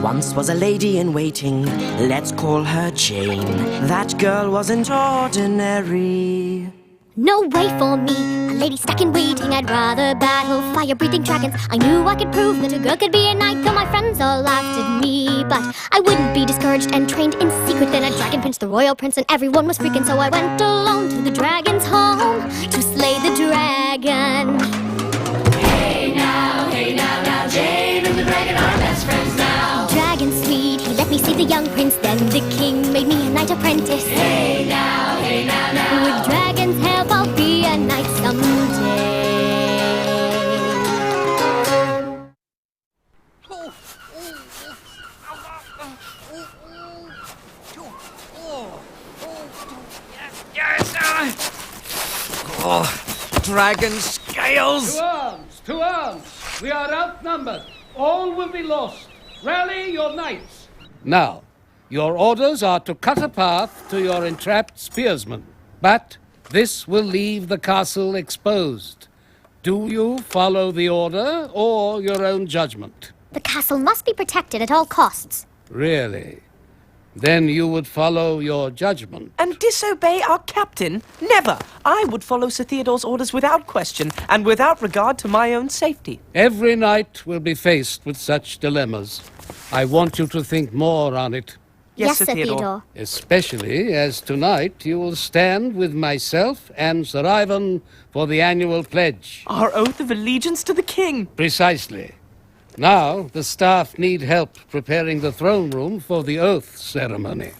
Once was a lady in waiting, let's call her Jane. That girl wasn't ordinary. No way for me, a lady stuck in waiting. I'd rather battle fire-breathing dragons. I knew I could prove that a girl could be a knight, though my friends all laughed at me. But I wouldn't be discouraged and trained in secret. Then a dragon pinched the royal prince and everyone was freaking. So I went alone to the dragon's home to slay the dragon. Hey now, now, Jane and the dragon are best friends now. Dragon sweet, he let me see the young prince. Then the king made me a knight apprentice. Hey now, now. With dragon's help, I'll be a knight someday. Oh, dragon scales! To arms! We are outnumbered. All will be lost. Rally your knights. Now, your orders are to cut a path to your entrapped spearsmen. But this will leave the castle exposed. Do you follow the order or your own judgment? The castle must be protected at all costs. Really? Then you would follow your judgment. And disobey our captain? Never! I would follow Sir Theodore's orders without question, and without regard to my own safety. Every knight will be faced with such dilemmas. I want you to think more on it. Yes, Sir Theodore. Especially as tonight you will stand with myself and Sir Ivan for the annual pledge. Our oath of allegiance to the king. Precisely. Now, the staff need help preparing the throne room for the oath ceremony.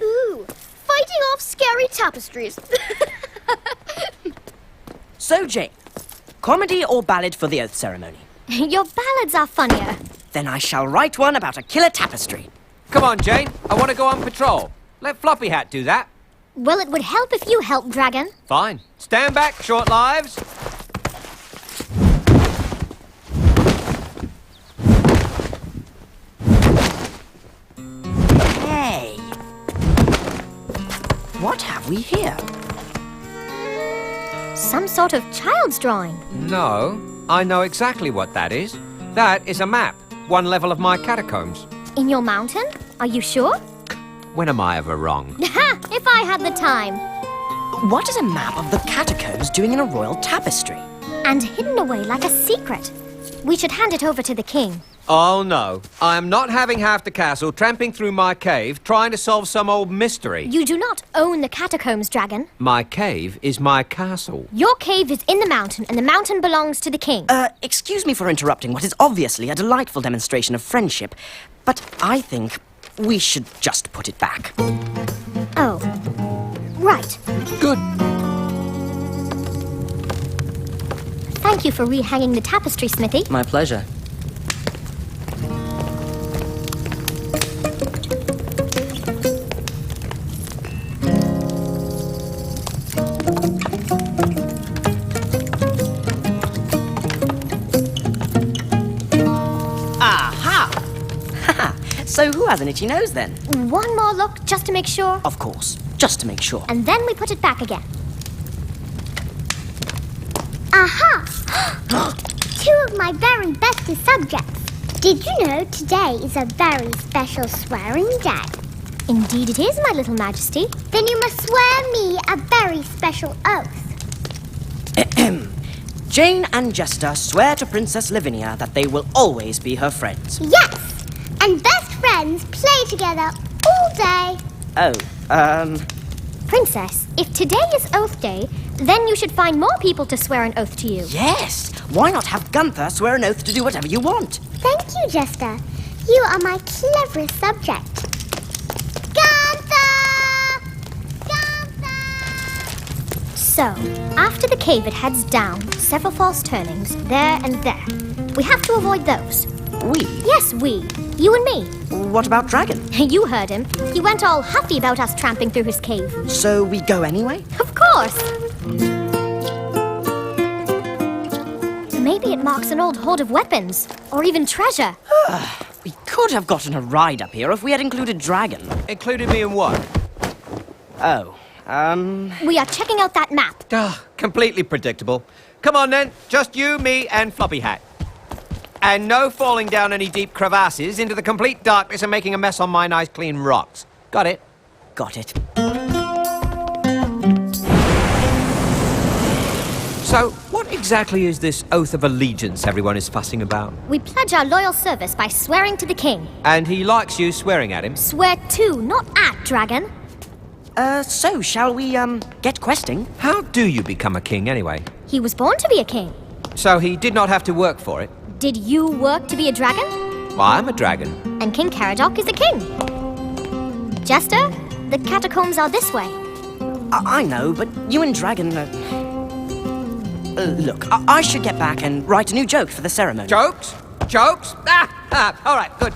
Ooh, fighting off scary tapestries. So, Jane, comedy or ballad for the oath ceremony? Your ballads are funnier. Then I shall write one about a killer tapestry. Come on, Jane. I want to go on patrol. Let Floppy Hat do that. Well, it would help if you helped, Dragon. Fine. Stand back, short lives. Hey! What have we here? Some sort of child's drawing. No, I know exactly what that is. That is a map. One level of my catacombs. In your mountain? Are you sure? When am I ever wrong? Ha! If I had the time. What is a map of the catacombs doing in a royal tapestry? And hidden away like a secret. We should hand it over to the king. Oh, no. I am not having half the castle tramping through my cave trying to solve some old mystery. You do not own the catacombs, Dragon. My cave is my castle. Your cave is in the mountain, and the mountain belongs to the king. Excuse me for interrupting what is obviously a delightful demonstration of friendship, but I think we should just put it back. Oh. Right. Good. Thank you for rehanging the tapestry, Smithy. My pleasure. So who has an itchy nose, then? One more look, just to make sure. Of course, just to make sure. And then we put it back again. Aha! Two of my very bestest subjects. Did you know today is a very special swearing day? Indeed it is, my little majesty. Then you must swear me a very special oath. Jane and Jester swear to Princess Lavinia that they will always be her friends. Yes! And best friends play together all day. Oh, Princess, if today is Oath Day, then you should find more people to swear an oath to you. yes! Why not have Gunther swear an oath to do whatever you want? Thank you, Jester. You are my cleverest subject. Gunther! Gunther! So, after the cave it heads down, several false turnings, there and there. We have to avoid those. We? Yes, we. You and me. What about Dragon? You heard him. He went all huffy about us tramping through his cave. So we go anyway? Of course. Maybe it marks an old hoard of weapons, or even treasure. We could have gotten a ride up here if we had included Dragon. Included me in what? Oh, We are checking out that map. Completely predictable. Come on then, just you, me, and Floppy Hat. And no falling down any deep crevasses into the complete darkness and making a mess on my nice clean rocks. Got it? Got it. So, what exactly is this oath of allegiance everyone is fussing about? We pledge our loyal service by swearing to the king. And he likes you swearing at him? Swear to, not at, dragon. So shall we, get questing? How do you become a king anyway? He was born to be a king. So he did not have to work for it? Did you work to be a dragon? Well, I'm a dragon. And King Caradoc is a king. Jester, the catacombs are this way. I know, but you and Dragon... look, I should get back and write a new joke for the ceremony. Jokes? Jokes? All right, good.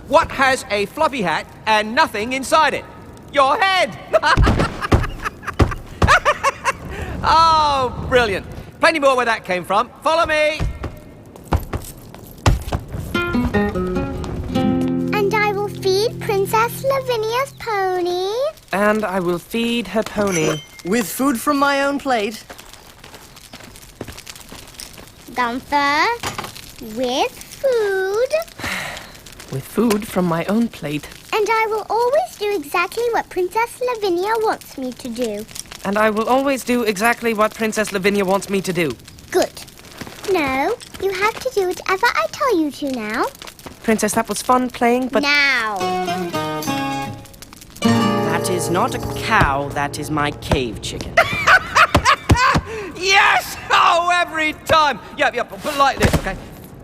What has a floppy hat and nothing inside it? Your head! Oh, brilliant. Plenty more where that came from. Follow me! And I will feed Princess Lavinia's pony. And I will feed her pony. With food from my own plate. Gunther, with food. With food from my own plate. And I will always do exactly what Princess Lavinia wants me to do. And I will always do exactly what Princess Lavinia wants me to do. Good. No, you have to do whatever I tell you to now. Princess, that was fun playing, but... Now. That is not a cow, that is my cave chicken. Yes! Oh, every time! Yeah, but like this, okay?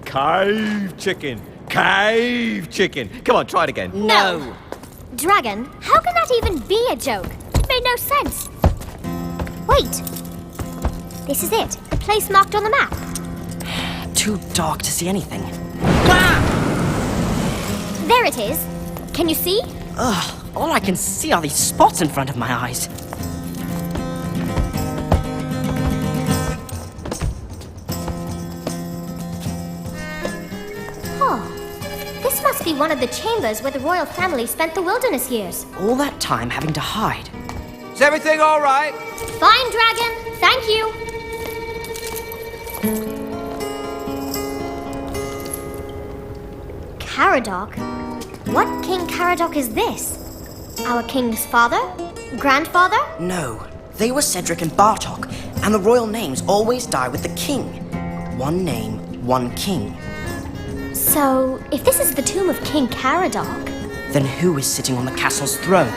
Cave chicken. Cave chicken. Come on, try it again. No. Dragon, how can that even be a joke? It made no sense. Wait. This is it. The place marked on the map. Too dark to see anything. There it is. Can you see? Ugh, all I can see are these spots in front of my eyes. Oh. This must be one of the chambers where the royal family spent the wilderness years. All that time having to hide. Is everything all right? Fine, Dragon. Thank you. Caradoc? What King Caradoc is this? Our king's father? Grandfather? No, they were Cedric and Bartok, and the royal names always die with the king. One name, one king. So, if this is the tomb of King Caradoc... Then who is sitting on the castle's throne?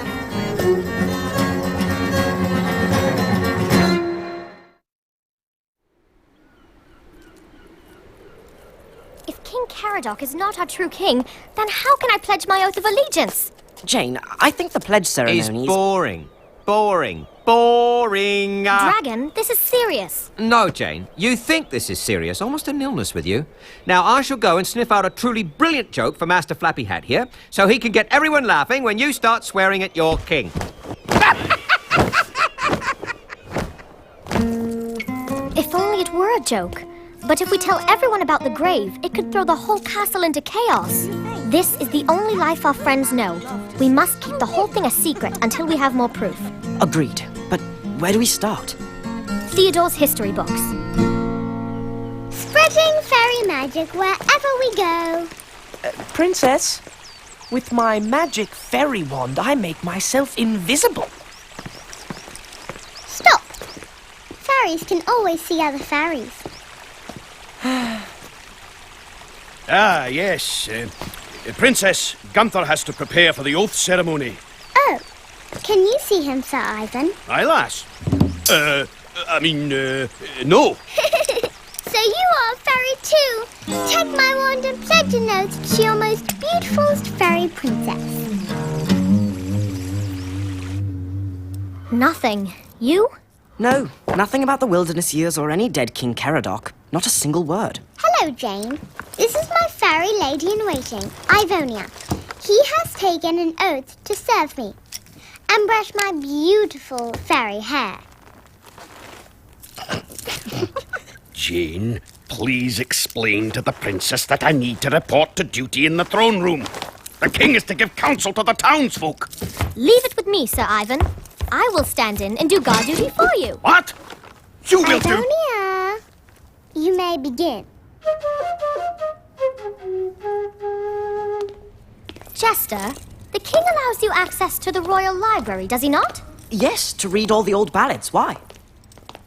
If King Caradoc is not our true king, then how can I pledge my oath of allegiance? Jane, I think the pledge ceremony It's is... boring. Boring. Boring. Dragon, this is serious. No, Jane. You think this is serious. Almost an illness with you. Now, I shall go and sniff out a truly brilliant joke for Master Flappy Hat here, so he can get everyone laughing when you start swearing at your king. If only it were a joke. But if we tell everyone about the grave, it could throw the whole castle into chaos. This is the only life our friends know. We must keep the whole thing a secret until we have more proof. Agreed. But where do we start? Theodore's history books. Spreading fairy magic wherever we go. Princess, with my magic fairy wand, I make myself invisible. Stop! Fairies can always see other fairies. Yes. Princess, Gunther has to prepare for the oath ceremony. Oh, can you see him, Sir Ivan? Aye, lass. No. So you are a fairy too. Take my wand and pledge an oath to your most beautifulest fairy princess. Nothing. You? No, nothing about the wilderness years or any dead King Caradoc. Not a single word. Hello, Jane. This is my fairy lady-in-waiting, Ivonia. He has taken an oath to serve me and brush my beautiful fairy hair. Jane, please explain to the princess that I need to report to duty in the throne room. The king is to give counsel to the townsfolk. Leave it with me, Sir Ivan. I will stand in and do guard duty for you. What? You will do... Antonia, you may begin. Jester, the king allows you access to the royal library, does he not? Yes, to read all the old ballads. Why?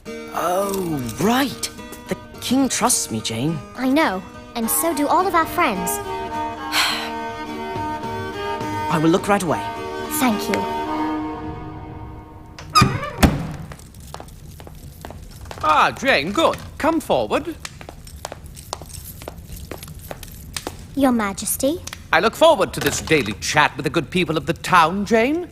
Oh, right. The king trusts me, Jane. I know, and so do all of our friends. I will look right away. Thank you. Ah, Jane, good. Come forward. Your Majesty. I look forward to this daily chat with the good people of the town, Jane.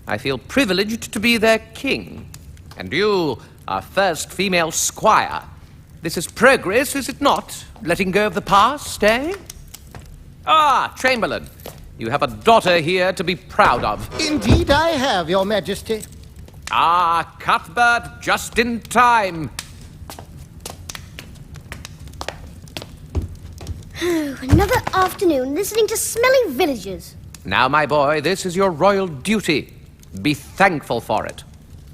I feel privileged to be their king. And you, our first female squire. This is progress, is it not? Letting go of the past, eh? Ah, Chamberlain, you have a daughter here to be proud of. Indeed I have, Your Majesty. Ah, Cuthbert, just in time. Another afternoon listening to smelly villagers. Now, my boy, this is your royal duty. Be thankful for it.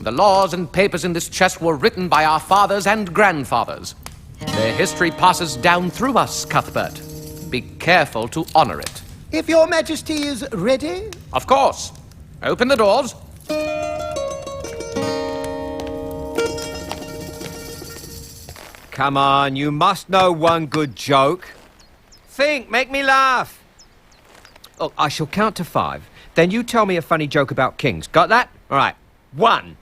The laws and papers in this chest were written by our fathers and grandfathers. Their history passes down through us, Cuthbert. Be careful to honor it. If Your Majesty is ready... Of course. Open the doors. Come on, you must know one good joke. Think, make me laugh. Oh, I shall count to 5. Then you tell me a funny joke about kings. Got that? All right. 1,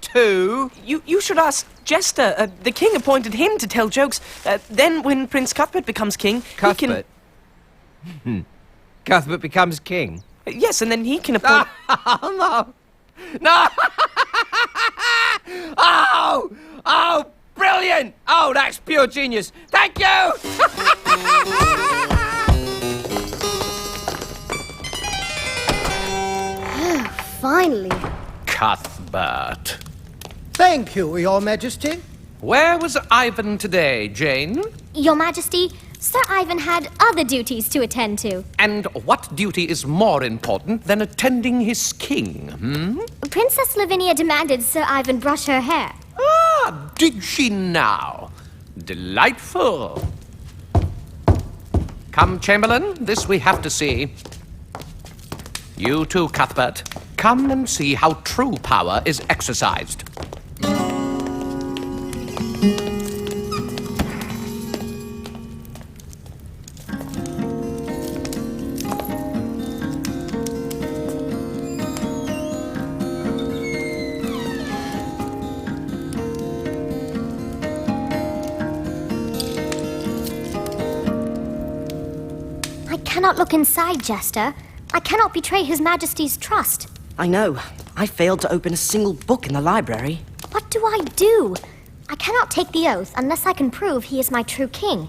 2... You should ask Jester. The king appointed him to tell jokes. Then when Prince Cuthbert becomes king, Cuthbert. Cuthbert becomes king. he can... yes, and then he can appoint... Oh, no. No! Oh! Oh, brilliant! Oh, that's pure genius. Thank you! Finally. Cuthbert. Thank you, Your Majesty. Where was Ivan today, Jane? Your Majesty, Sir Ivan had other duties to attend to. And what duty is more important than attending his king, Princess Lavinia demanded Sir Ivan brush her hair. Ah, did she now? Delightful. Come, Chamberlain, this we have to see. You too, Cuthbert. Come and see how true power is exercised. I cannot look inside, Jester. I cannot betray His Majesty's trust. I know. I failed to open a single book in the library. What do I do? I cannot take the oath unless I can prove he is my true king.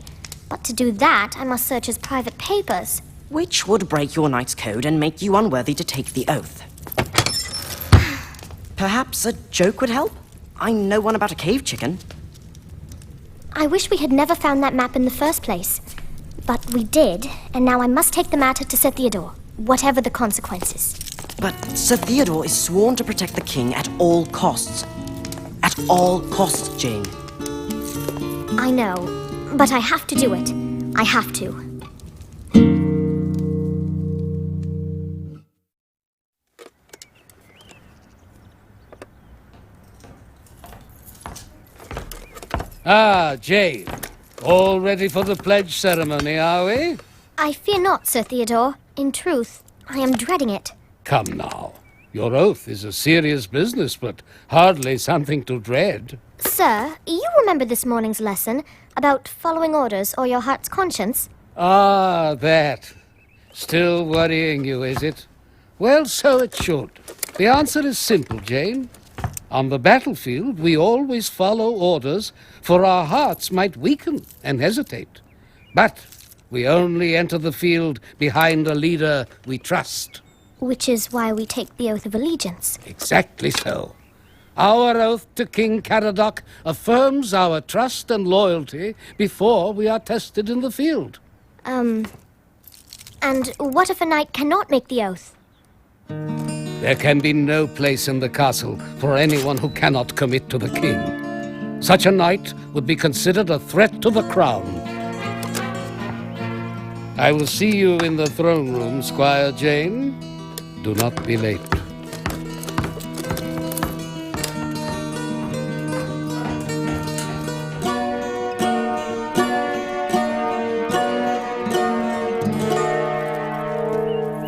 But to do that, I must search his private papers. Which would break your knight's code and make you unworthy to take the oath. Perhaps a joke would help? I know one about a cave chicken. I wish we had never found that map in the first place. But we did, and now I must take the matter to Sir Theodore, whatever the consequences. But Sir Theodore is sworn to protect the king at all costs. At all costs, Jane. I know, but I have to do it. I have to. Ah, Jane. All ready for the pledge ceremony, are we? I fear not, Sir Theodore. In truth, I am dreading it. Come now. Your oath is a serious business, but hardly something to dread. Sir, you remember this morning's lesson about following orders or your heart's conscience? Ah, that. Still worrying you, is it? Well, so it should. The answer is simple, Jane. On the battlefield, we always follow orders, for our hearts might weaken and hesitate. But we only enter the field behind a leader we trust. Which is why we take the oath of allegiance. Exactly so. Our oath to King Caradoc affirms our trust and loyalty before we are tested in the field. And what if a knight cannot make the oath? There can be no place in the castle for anyone who cannot commit to the king. Such a knight would be considered a threat to the crown. I will see you in the throne room, Squire Jane. Do not be late.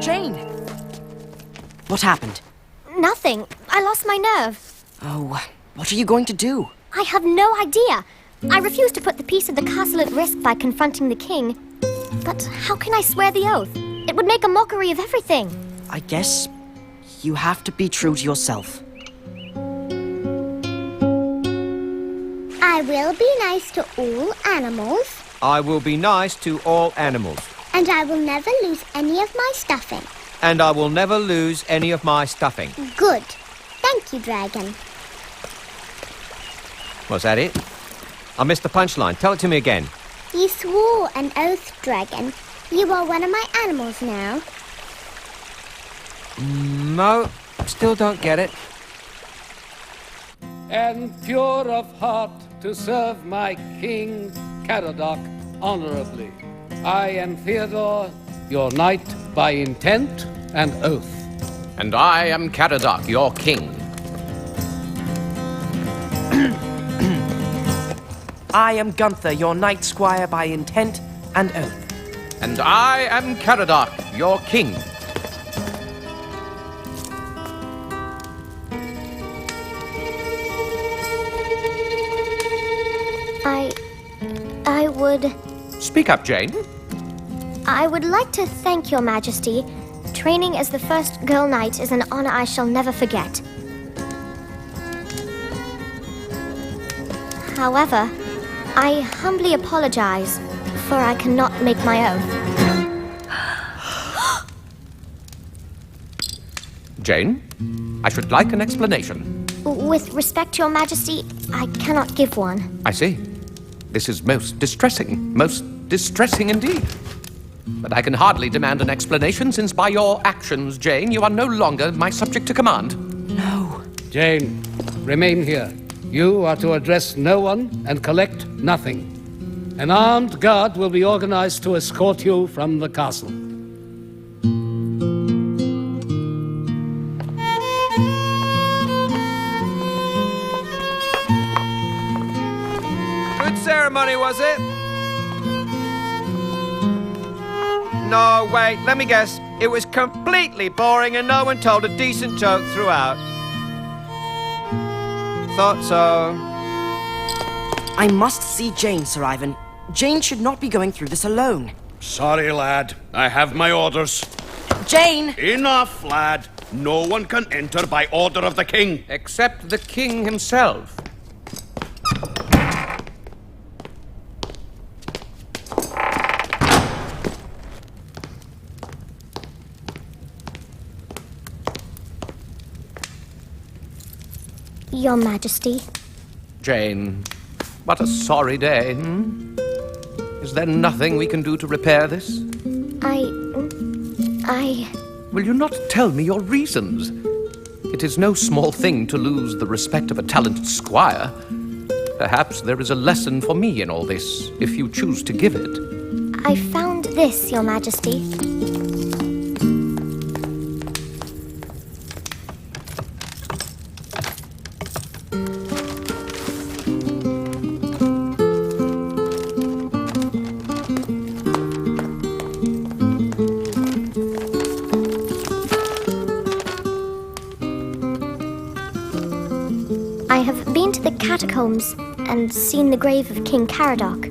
Jane! What happened? Nothing. I lost my nerve. Oh, what are you going to do? I have no idea. I refuse to put the peace of the castle at risk by confronting the king. But how can I swear the oath? It would make a mockery of everything. I guess you have to be true to yourself. I will be nice to all animals, I will be nice to all animals. and I will never lose any of my stuffing. And I will never lose any of my stuffing. Good. Thank you, Dragon. Was that it? I missed the punchline. Tell it to me again. You swore an oath, Dragon. You are one of my animals now. No, still don't get it. And pure of heart to serve my king, Caradoc, honorably. I am Theodore, your knight by intent and oath. And I am Caradoc, your king. I am Gunther, your knight squire by intent and oath. And I am Caradoc, your king. I would... Speak up, Jane. I would like to thank your majesty. Training as the first girl knight is an honor I shall never forget. However, I humbly apologize, for I cannot make my oath. Jane, I should like an explanation. With respect to your majesty, I cannot give one. I see. This is most distressing indeed. But I can hardly demand an explanation, since by your actions, Jane, you are no longer my subject to command. No. Jane, remain here. You are to address no one and collect nothing. An armed guard will be organized to escort you from the castle. Good ceremony, was it? No, wait, let me guess. It was completely boring and no one told a decent joke throughout. Thought so. I must see Jane, Sir Ivan. Jane should not be going through this alone. Sorry, lad. I have my orders. Jane! Enough, lad. No one can enter by order of the king. Except the king himself. Your majesty. Jane, what a sorry day, hmm? Is there nothing we can do to repair this? Will you not tell me your reasons? It is no small thing to lose the respect of a talented squire. Perhaps there is a lesson for me in all this, if you choose to give it. I found this, your majesty. I have been to the catacombs and seen the grave of King Caradoc.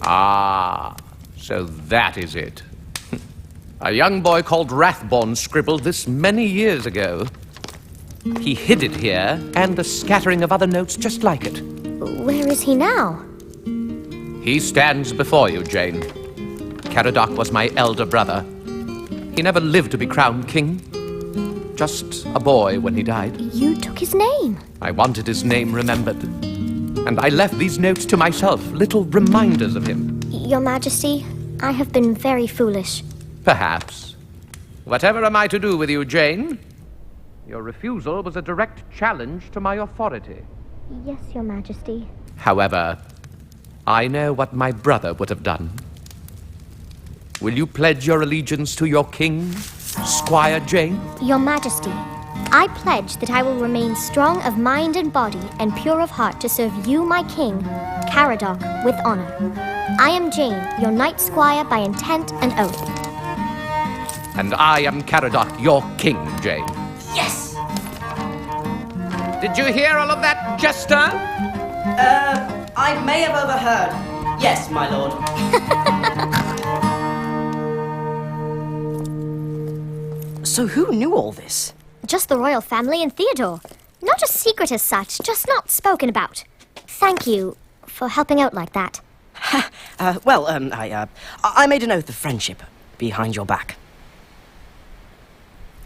Ah, so that is it. A young boy called Rathborn scribbled this many years ago. He hid it here, and a scattering of other notes just like it. Where is he now? He stands before you, Jane. Caradoc was my elder brother. He never lived to be crowned king. Just a boy when he died. You took his name. I wanted his name remembered. And I left these notes to myself, little reminders of him. Your majesty, I have been very foolish. Perhaps. Whatever am I to do with you, Jane? Your refusal was a direct challenge to my authority. Yes, Your Majesty. However, I know what my brother would have done. Will you pledge your allegiance to your king, Squire Jane? Your Majesty, I pledge that I will remain strong of mind and body and pure of heart to serve you, my king, Caradoc, with honor. I am Jane, your knight squire by intent and oath. And I am Caradoc, your king, Jane. Yes! Did you hear all of that, Jester? I may have overheard. Yes, my lord. So who knew all this? Just the royal family and Theodore. Not a secret as such, just not spoken about. Thank you for helping out like that. I made an oath of friendship behind your back.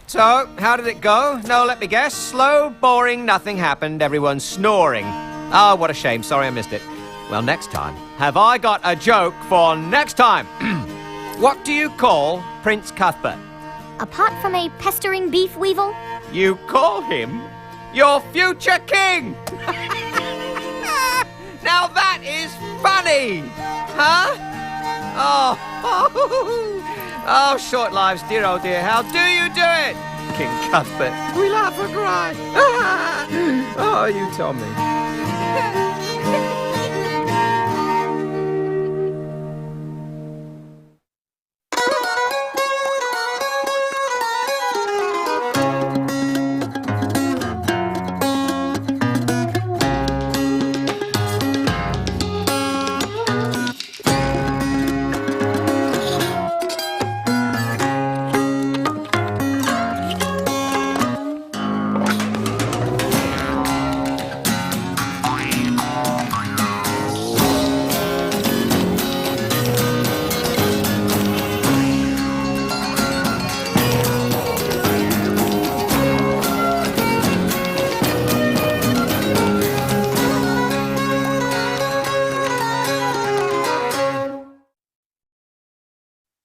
So, how did it go? No, let me guess. Slow, boring, nothing happened, everyone's snoring. Oh, what a shame. Sorry I missed it. Well, next time. Have I got a joke for next time? What do you call Prince Cuthbert? Apart from a pestering beef weevil, You call him your future king! Now that is funny! Huh? Oh, short lives, dear, oh dear. How do you do it? King Cuthbert. We laugh or cry. Oh, you tell me.